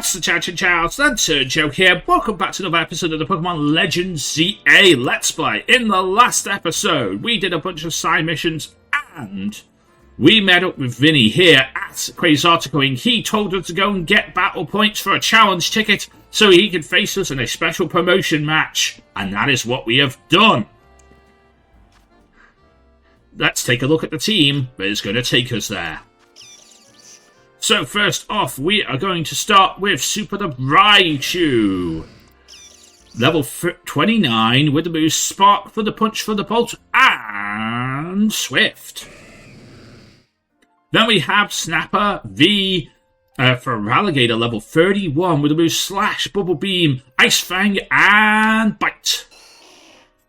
What's the chat and chows? That's Joe here. Welcome back to another episode of the Pokemon Legends ZA Let's Play. In the last episode, we did a bunch of side missions and we met up with Vinny here at Quasartico, and he told us to go and get battle points for a challenge ticket so he could face us in a special promotion match. And that is what we have done. Let's take a look at the team that is going to take us there. So first off, we are going to start with Super the Raichu. Level 29 with the boost Spark for the Punch for the Bolt and Swift. Then we have Snapper V for Alligator, level 31 with the boost Slash, Bubble Beam, Ice Fang and Bite.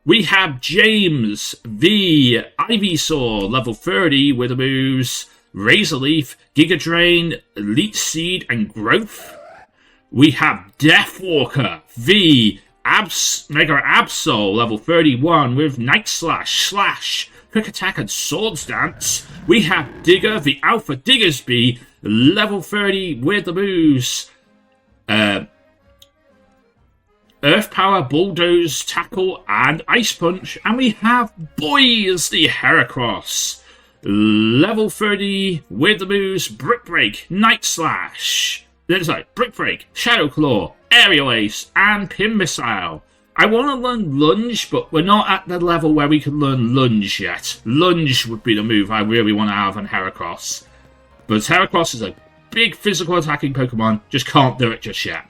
We have James V Ivysaur, level 30 with the moves Razor Leaf, Giga Drain, Leech Seed, and Growth. We have Deathwalker V Mega Absol, level 31 with Night Slash, Slash, Quick Attack, and Swords Dance. We have Digger, the Alpha Diggersby, level 30 with the moves Earth Power, Bulldoze, Tackle, and Ice Punch. And we have Boys, the Heracross, level 30 with the moves Brick Break, Night Slash, Brick Break, Shadow Claw, Aerial Ace, and Pin Missile. I want to learn Lunge, but we're not at the level where we can learn Lunge yet. Lunge would be the move I really want to have on Heracross. But Heracross is a big physical attacking Pokemon, just can't do it just yet.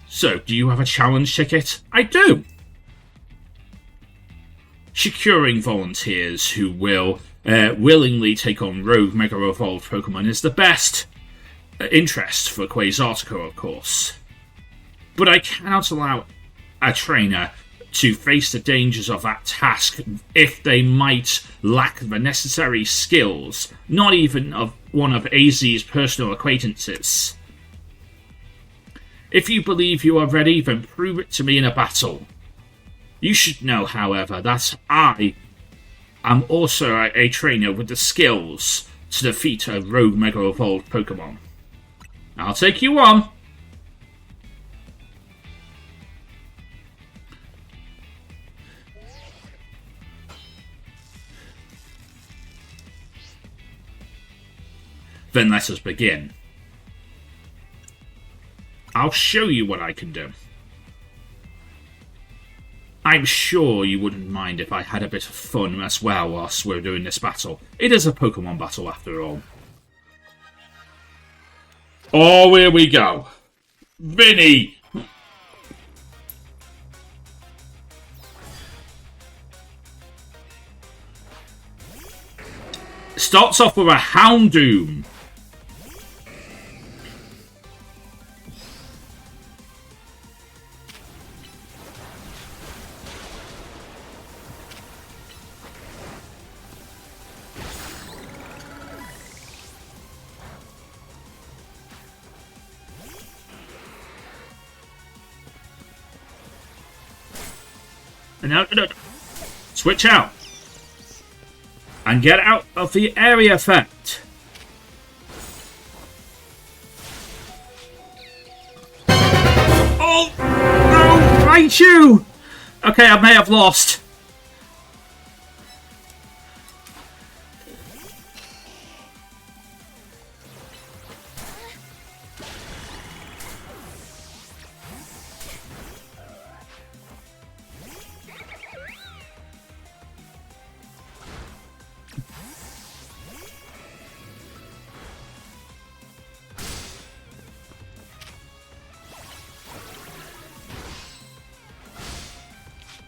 So, do you have a challenge ticket? I do! Securing volunteers who will willingly take on rogue Mega Evolved Pokemon is the best interest for Quasartico, of course. But I cannot allow a trainer to face the dangers of that task if they might lack the necessary skills, not even of one of AZ's personal acquaintances. If you believe you are ready, then prove it to me in a battle. You should know, however, that I am also a trainer with the skills to defeat a rogue Mega Evolved Pokemon. I'll take you on. Then let us begin. I'll show you what I can do. I'm sure you wouldn't mind if I had a bit of fun as well whilst we're doing this battle. It is a Pokemon battle after all. Oh, here we go. Vinny! Starts off with a Houndoom. No. Switch out. And get out of the area effect. Oh! No! Raichu! Okay, I may have lost.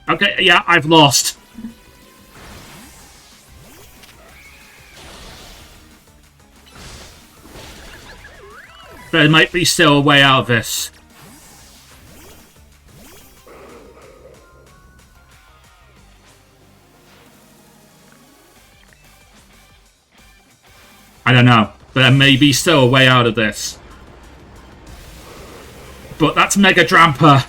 Okay, yeah, I've lost. There might be still a way out of this. I don't know, but there may be still a way out of this. But that's Mega Dramper.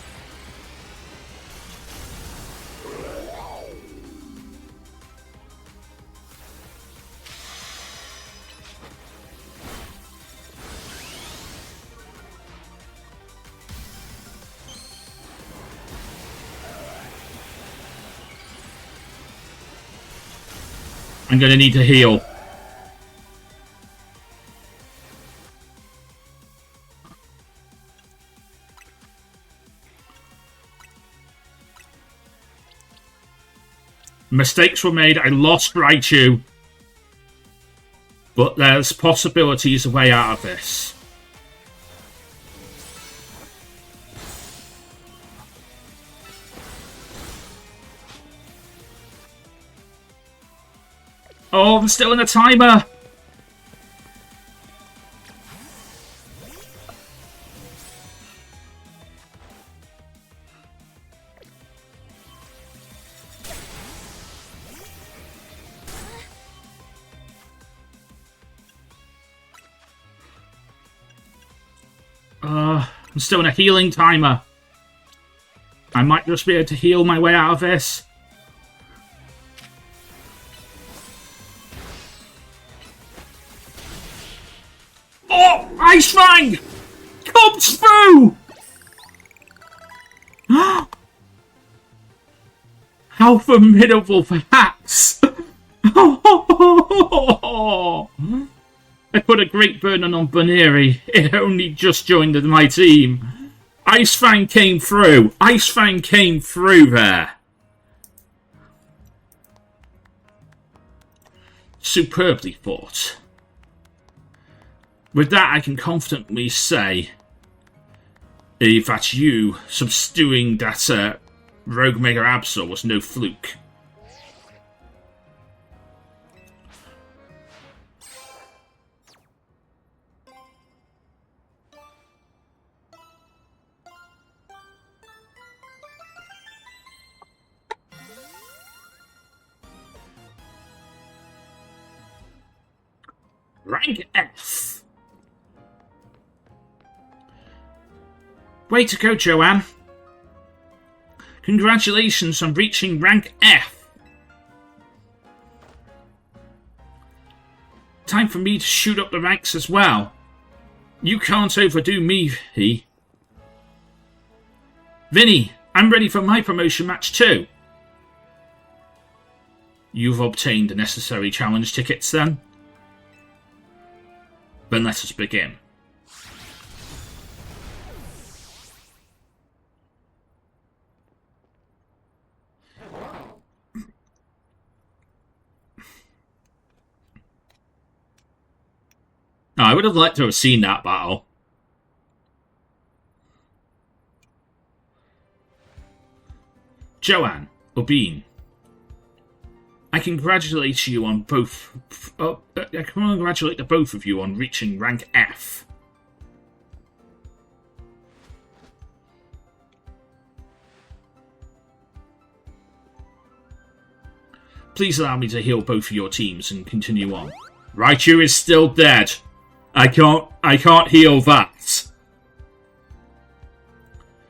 I'm going to need to heal. Mistakes were made. I lost Raichu. But there's possibilities a way out of this. Oh, I'm still in a timer. I'm still in a healing timer. I might just be able to heal my way out of this. Oh, Ice Fang comes through! How formidable, perhaps! I put a great burden on Baneri. It only just joined my team. Ice Fang came through. Ice Fang came through there. Superbly fought. With that, I can confidently say that you subduing that Rogue Mega Absol was no fluke. Rank F. Way to go, Joanne. Congratulations on reaching rank F. Time for me to shoot up the ranks as well. You can't overdo me, he. Vinny, I'm ready for my promotion match too. You've obtained the necessary challenge tickets then? Then let us begin. I would have liked to have seen that battle. Joanne, Obeen, I congratulate you on both. I congratulate the both of you on reaching rank F. Please allow me to heal both of your teams and continue on. Raichu is still dead. I can't heal that.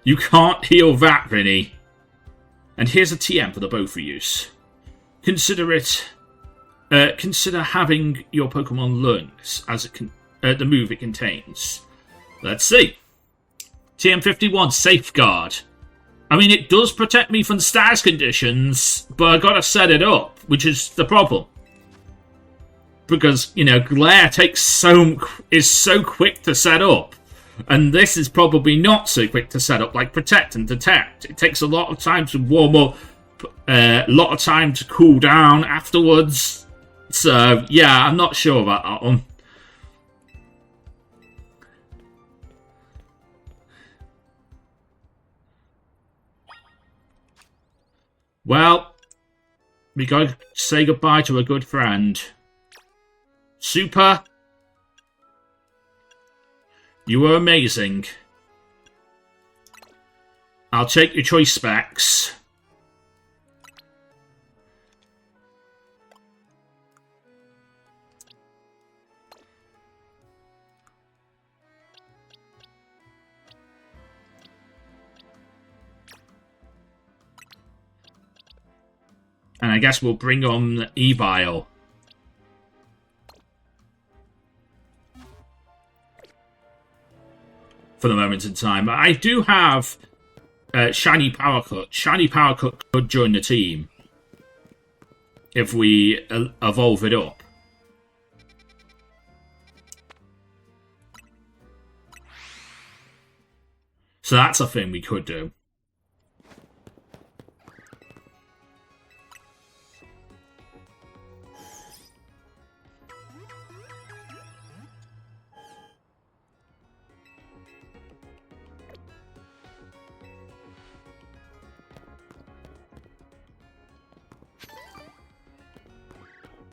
You can't heal that, Vinny. And here's a TM for the both of you. Consider having your Pokemon lungs as it the move it contains. Let's see. TM51, Safeguard. I mean, it does protect me from status conditions, but I gotta set it up, which is the problem. Because, you know, Glare is so quick to set up. And this is probably not so quick to set up, like Protect and Detect. It takes a lot of time to warm up, a lot of time to cool down afterwards. So, yeah, I'm not sure about that one. Well, we gotta say goodbye to a good friend. Super, you were amazing. I'll take your choice specs. And I guess we'll bring on Evile. For the moment in time. I do have Shiny Power Cut. Shiny Power Cut could join the team. if we evolve it up. So that's a thing we could do.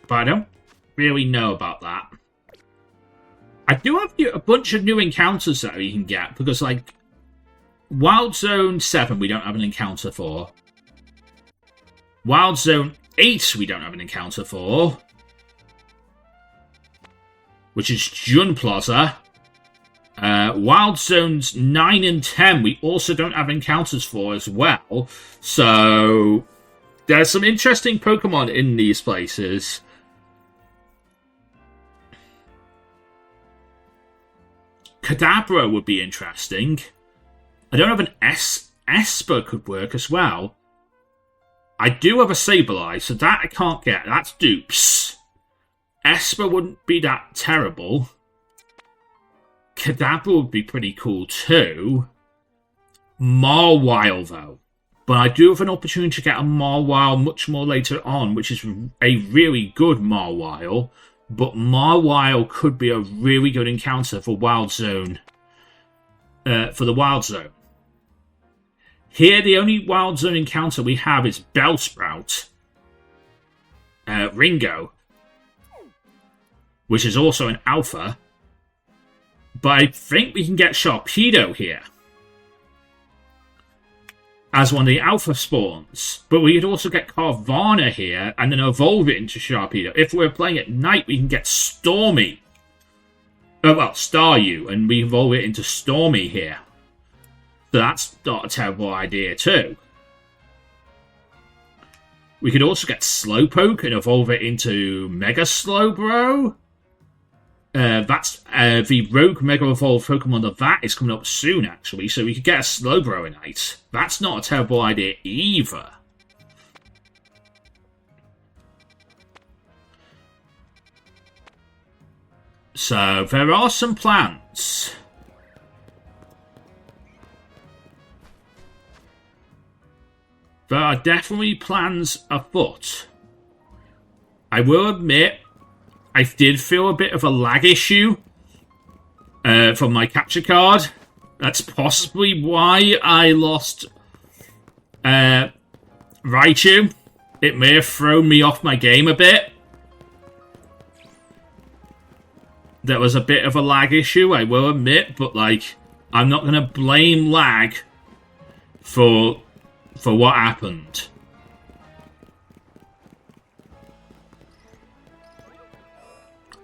But I don't really know about that. I do have a bunch of new encounters that we can get, because, like, Wild Zone 7 we don't have an encounter for. Wild Zone 8 we don't have an encounter for. Which is Jun Plaza. Wild Zones 9 and 10 we also don't have encounters for as well. So there's some interesting Pokemon in these places. Kadabra would be interesting. I don't have an Esper could work as well. I do have a Sableye, so that I can't get. That's dupes. Esper wouldn't be that terrible. Kadabra would be pretty cool too. Marwile though. But I do have an opportunity to get a Marwile much more later on, which is a really good Marwile. But Marwile could be a really good encounter for Wild Zone. For the Wild Zone. Here, the only Wild Zone encounter we have is Bellsprout. Ringo. Which is also an Alpha. But I think we can get Sharpedo here. As one of the Alpha spawns. But we could also get Carvana here and then evolve it into Sharpedo. If we're playing at night, we can get Stormy. Oh, well, Staryu, and we evolve it into Stormy here. So that's not a terrible idea too. We could also get Slowpoke and evolve it into Mega Slowbro. That's the Rogue Mega Evolved Pokemon of that is coming up soon, actually. So we could get a Slowbro. That's not a terrible idea either. So there are some plans. There are definitely plans afoot. I will admit, I did feel a bit of a lag issue from my capture card. That's possibly why I lost Raichu. It may have thrown me off my game a bit. There was a bit of a lag issue, I will admit, but like, I'm not going to blame lag for what happened.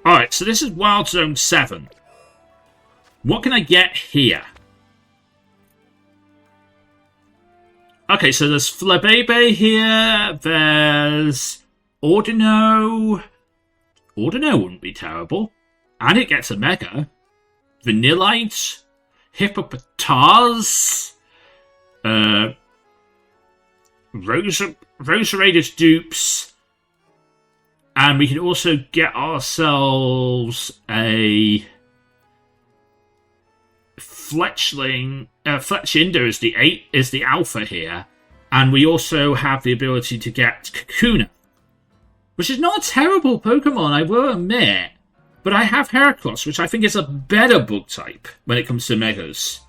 Alright, so this is Wild Zone 7. What can I get here? Okay, so there's Flabebe here. There's Ordino. Ordino wouldn't be terrible. And it gets a Mega. Vanillite. Hippopotas. Roseraider's dupes. And we can also get ourselves a Fletchling. Fletchinder is the alpha here. And we also have the ability to get Kakuna. Which is not a terrible Pokemon, I will admit. But I have Heracross, which I think is a better bug type when it comes to Megas.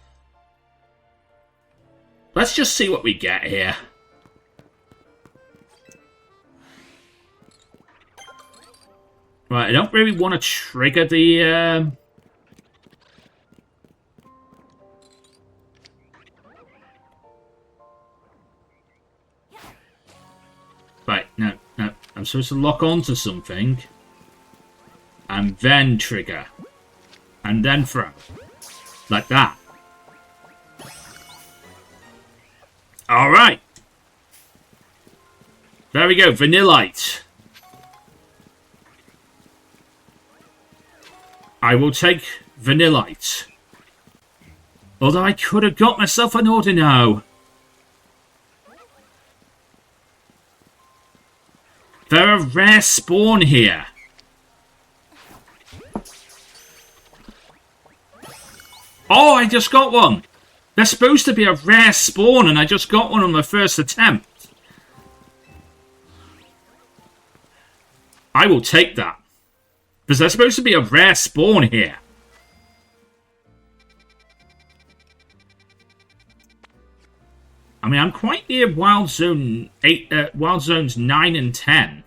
Let's just see what we get here. Right, I don't really want to trigger the... Right, no. I'm supposed to lock onto something. And then trigger. And then throw. Like that. Alright. There we go, Vanillite. I will take Vanillite. Although I could have got myself an Ordino. They're a rare spawn here. Oh, I just got one. They're supposed to be a rare spawn, and I just got one on my first attempt. I will take that. Because they're supposed to be a rare spawn here. I mean, I'm quite near Wild Zone 8, Wild Zones 9 and 10.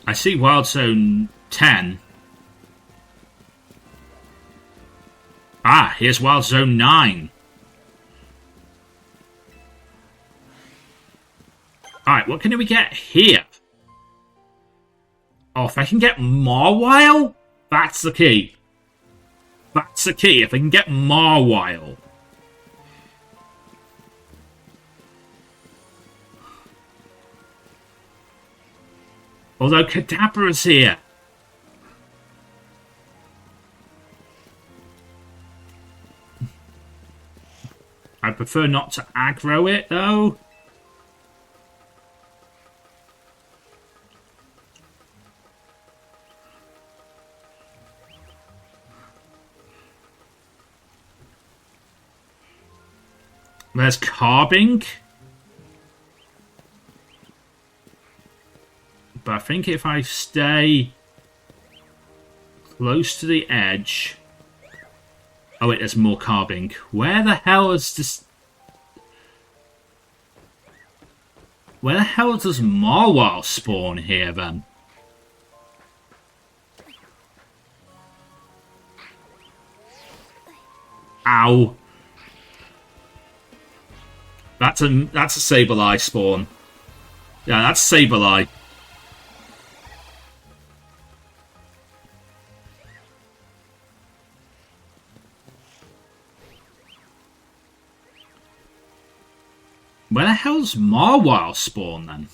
I see Wild Zone 10. Ah, here's Wild Zone 9. Alright, what can we get here? Oh, if I can get Marwile? That's the key. That's the key, if I can get Marwile. Although Kadabra's here. I prefer not to aggro it, though. There's Carbink. But I think if I stay close to the edge... Oh wait, there's more Carbink. Where the hell is this... Where the hell does Marwile spawn here, then? Ow. That's a Sableye spawn. Yeah, that's Sableye. Where the hell's Marwile spawn, then?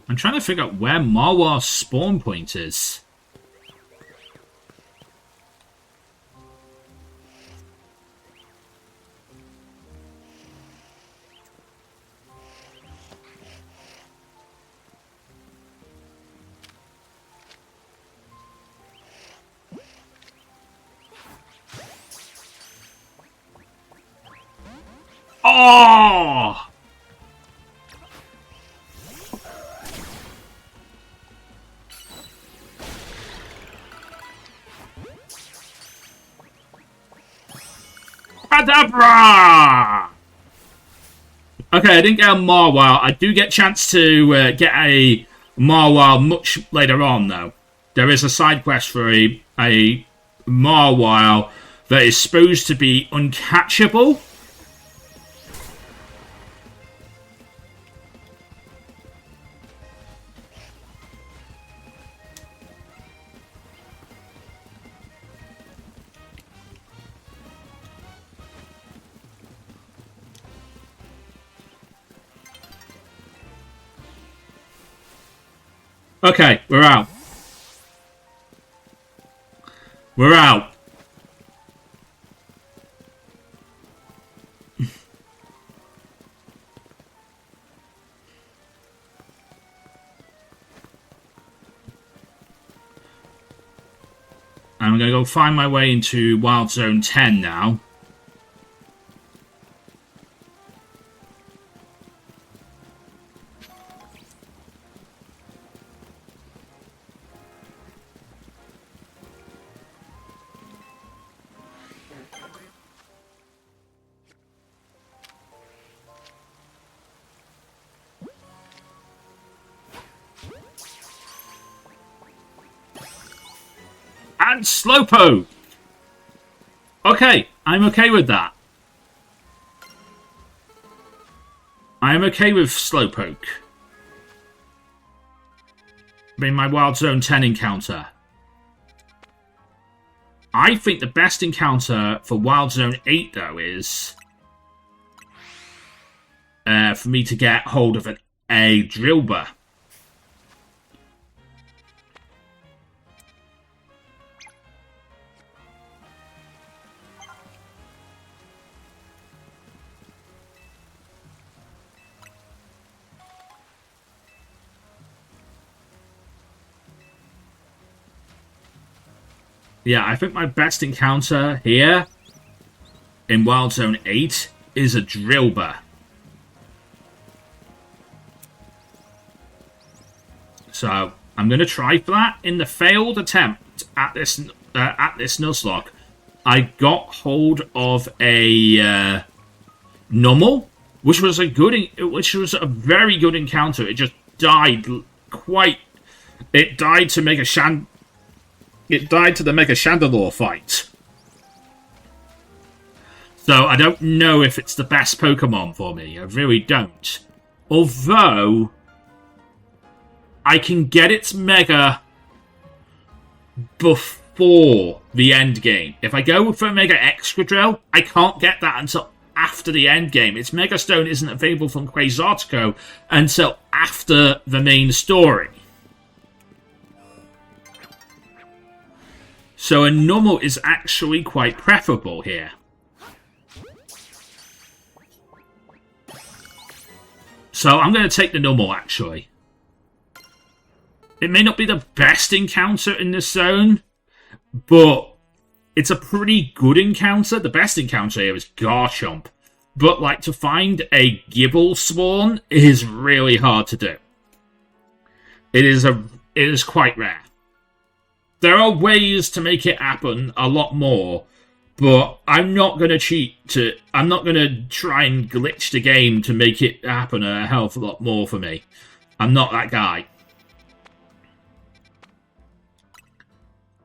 I'm trying to figure out where Marwile's spawn point is. Oh! Kadabra! Okay, I didn't get a Marwile. I do get a chance to get a Marwile much later on, though. There is a side quest for a Marwile that is supposed to be uncatchable. Okay, we're out. We're out. I'm going to go find my way into Wild Zone 10 now. And Slowpoke! Okay, I'm okay with that. I am okay with Slowpoke being my Wild Zone 10 encounter. I think the best encounter for Wild Zone 8, though, is for me to get hold of a Drillbur. Yeah, I think my best encounter here in Wild Zone 8 is a Drillbur. So I'm going to try for that. In the failed attempt at this Nuzlocke, I got hold of a Numel, which was a very good encounter. It just died It died to the Mega Chandelure fight. So I don't know if it's the best Pokemon for me. I really don't. Although I can get its Mega before the end game. If I go for Mega Excadrill, I can't get that until after the end game. Its Mega Stone isn't available from Quasartico until after the main story. So a Numel is actually quite preferable here. So I'm going to take the Numel, actually. It may not be the best encounter in this zone, but it's a pretty good encounter. The best encounter here is Garchomp. But, like, to find a Gibble Sworn is really hard to do. It is quite rare. There are ways to make it happen a lot more, but I'm not going to cheat I'm not going to try and glitch the game to make it happen a hell of a lot more for me. I'm not that guy.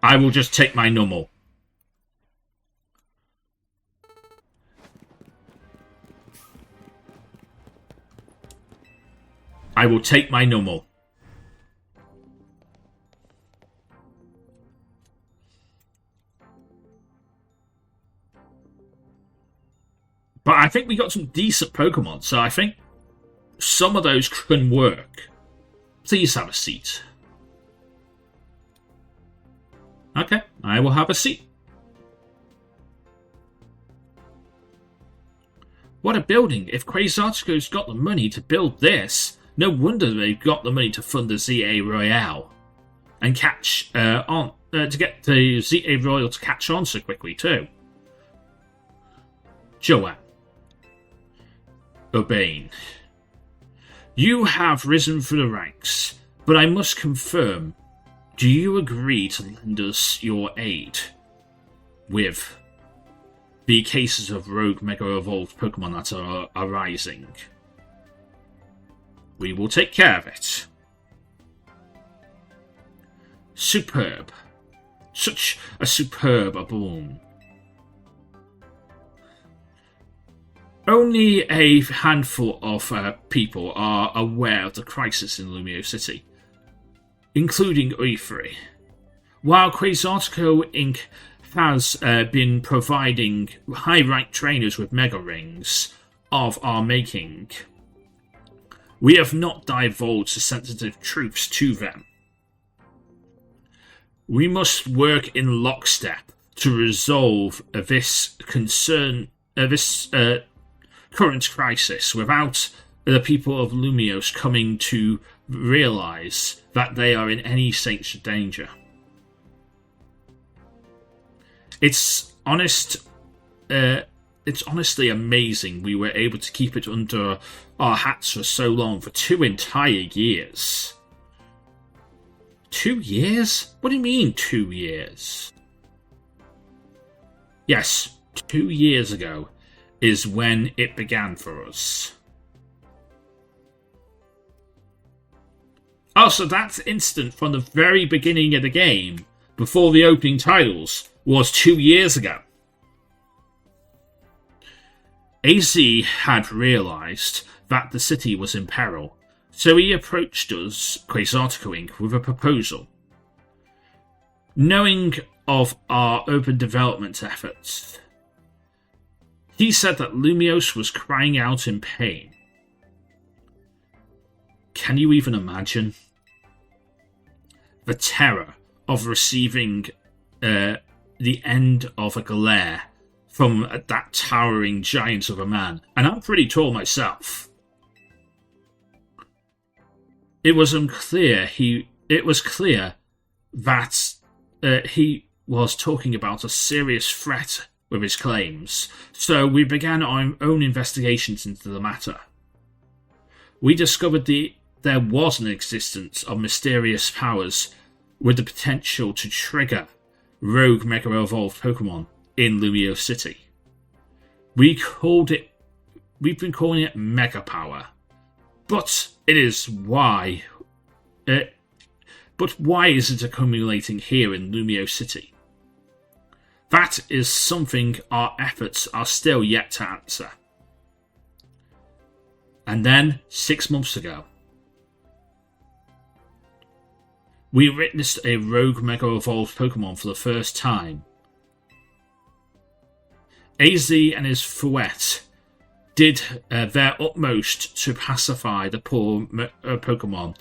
I will just take my Numel. I will take my Numel. But I think we got some decent Pokemon, so I think some of those can work. Please have a seat. Okay, I will have a seat. What a building! If Quasartico's got the money to build this, no wonder they've got the money to fund the ZA Royale. And catch on to get the ZA Royale to catch on so quickly too. Joanne. Urbane. You have risen through the ranks, but I must confirm, do you agree to lend us your aid with the cases of rogue Mega Evolved Pokemon that are arising? We will take care of it. Superb. Such a superb boon. Only a handful of people are aware of the crisis in Lumio City, including Uifrey. While Quasartico Inc. has been providing high-ranked trainers with Mega Rings of our making, we have not divulged the sensitive truths to them. We must work in lockstep to resolve this current crisis without the people of Lumios coming to realise that they are in any sense of danger. It's honestly amazing we were able to keep it under our hats for so long, for 2 entire years. 2 years? What do you mean 2 years? Yes, 2 years ago is when it began for us. Oh, so that instant from the very beginning of the game, before the opening titles, was 2 years ago. AZ had realised that the city was in peril, so he approached us, Quasartico Inc., with a proposal. Knowing of our open development efforts, he said that Lumiose was crying out in pain. Can you even imagine the terror of receiving the end of a glare from that towering giant of a man? And I'm pretty tall myself. It was clear that he was talking about a serious threat with his claims, so we began our own investigations into the matter. We discovered there was an existence of mysterious powers with the potential to trigger rogue Mega Evolved Pokemon in Lumiose City. We've been calling it Mega Power, but why is it accumulating here in Lumiose City? That is something our efforts are still yet to answer. And then, 6 months ago, we witnessed a rogue Mega Evolved Pokemon for the first time. AZ and his Fouette did their utmost to pacify the poor Pokemon,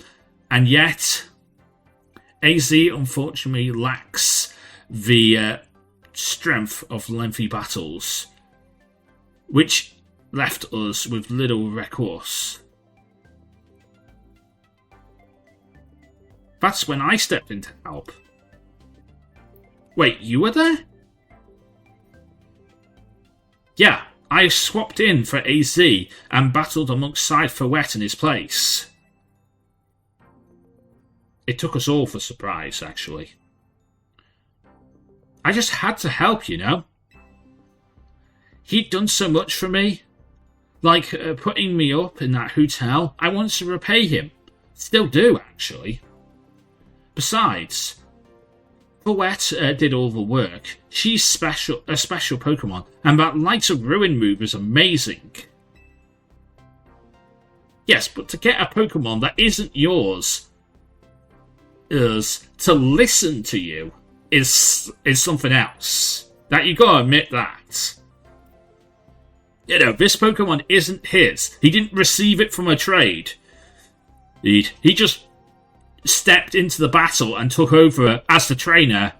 and yet AZ unfortunately lacks the strength of lengthy battles, which left us with little recourse. That's when I stepped in to help. Wait, you were there? Yeah, I swapped in for AZ and battled alongside Fouette in his place. It took us all for surprise, actually. I just had to help, you know. He'd done so much for me. Like putting me up in that hotel. I wanted to repay him. Still do, actually. Besides, Fouette did all the work. She's a special Pokemon, and that Light of Ruin move is amazing. Yes, but to get a Pokemon that isn't yours to listen to you is something else. That you gotta admit that. You know, this Pokemon isn't his. He didn't receive it from a trade. He just stepped into the battle and took over as the trainer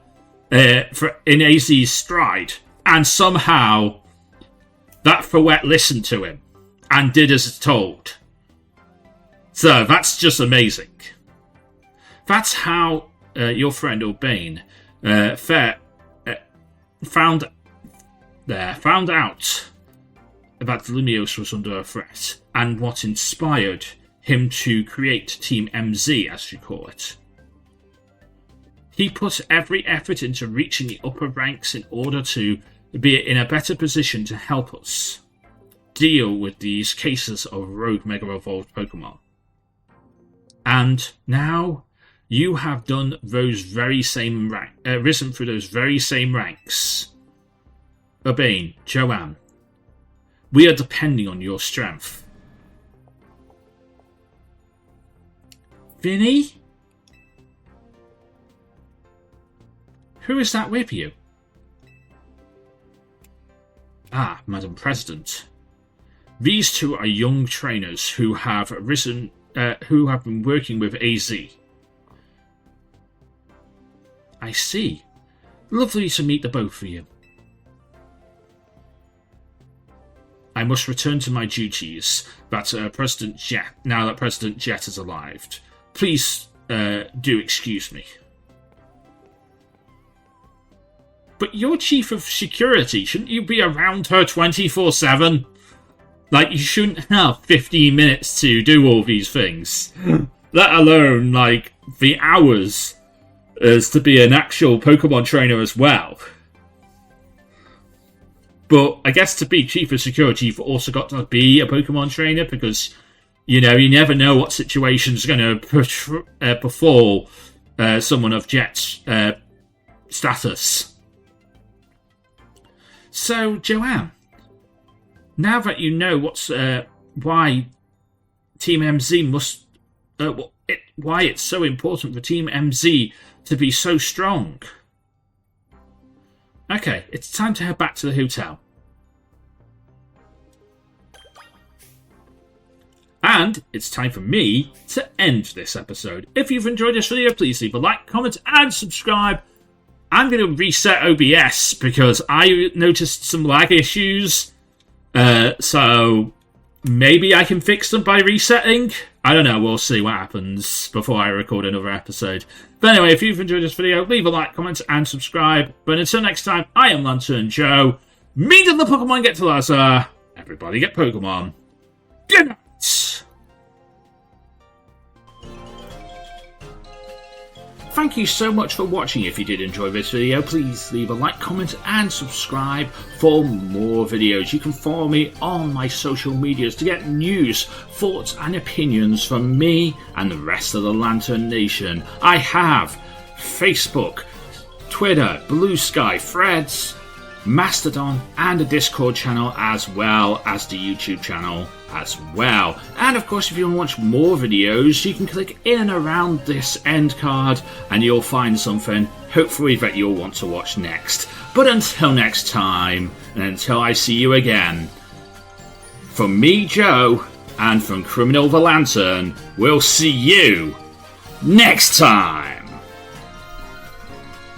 in AZ's stride. And somehow that Fouette listened to him and did as told. So that's just amazing. That's how your friend Urbane found out that Lumiose was under a threat, and what inspired him to create Team MZ, as you call it. He put every effort into reaching the upper ranks in order to be in a better position to help us deal with these cases of rogue Mega Evolved Pokemon. And now you have done those very same risen through those very same ranks. Urbane, Joanne, we are depending on your strength. Vinny? Who is that with you? Ah, Madam President. These two are young trainers who have been working with AZ. I see. Lovely to meet the both of you. I must return to my duties now that President Jet has arrived. Please do excuse me. But you're chief of security. Shouldn't you be around her 24/7? Like, you shouldn't have 15 minutes to do all these things. Let alone, like, the hours as to be an actual Pokemon trainer as well. But I guess to be chief of security, you've also got to be a Pokemon trainer, because, you know, you never know what situation's going to befall someone of Jet's status. So, Joanne, now that you know why Team MZ must... why it's so important for Team MZ to be so strong. Okay, it's time to head back to the hotel. And it's time for me to end this episode. If you've enjoyed this video, please leave a like, comment, and subscribe. I'm going to reset OBS because I noticed some lag issues. So maybe I can fix them by resetting. I don't know, we'll see what happens before I record another episode. But anyway, if you've enjoyed this video, leave a like, comment, and subscribe. But until next time, I am Lantern Joe. Me and the Pokemon get to Lazar. Everybody get Pokemon. Good night. Thank you so much for watching. If you did enjoy this video, please leave a like, comment, and subscribe for more videos. You can follow me on my social medias to get news, thoughts, and opinions from me and the rest of the Lantern Nation. I have Facebook, Twitter, Blue Sky, Threads, Mastodon, and a Discord channel, as well as the YouTube channel as well. And of course, if you want to watch more videos, you can click in and around this end card and you'll find something, hopefully, that you'll want to watch next. But until next time, and until I see you again, from me, Joe, and from Criminal the Lantern, we'll see you next time!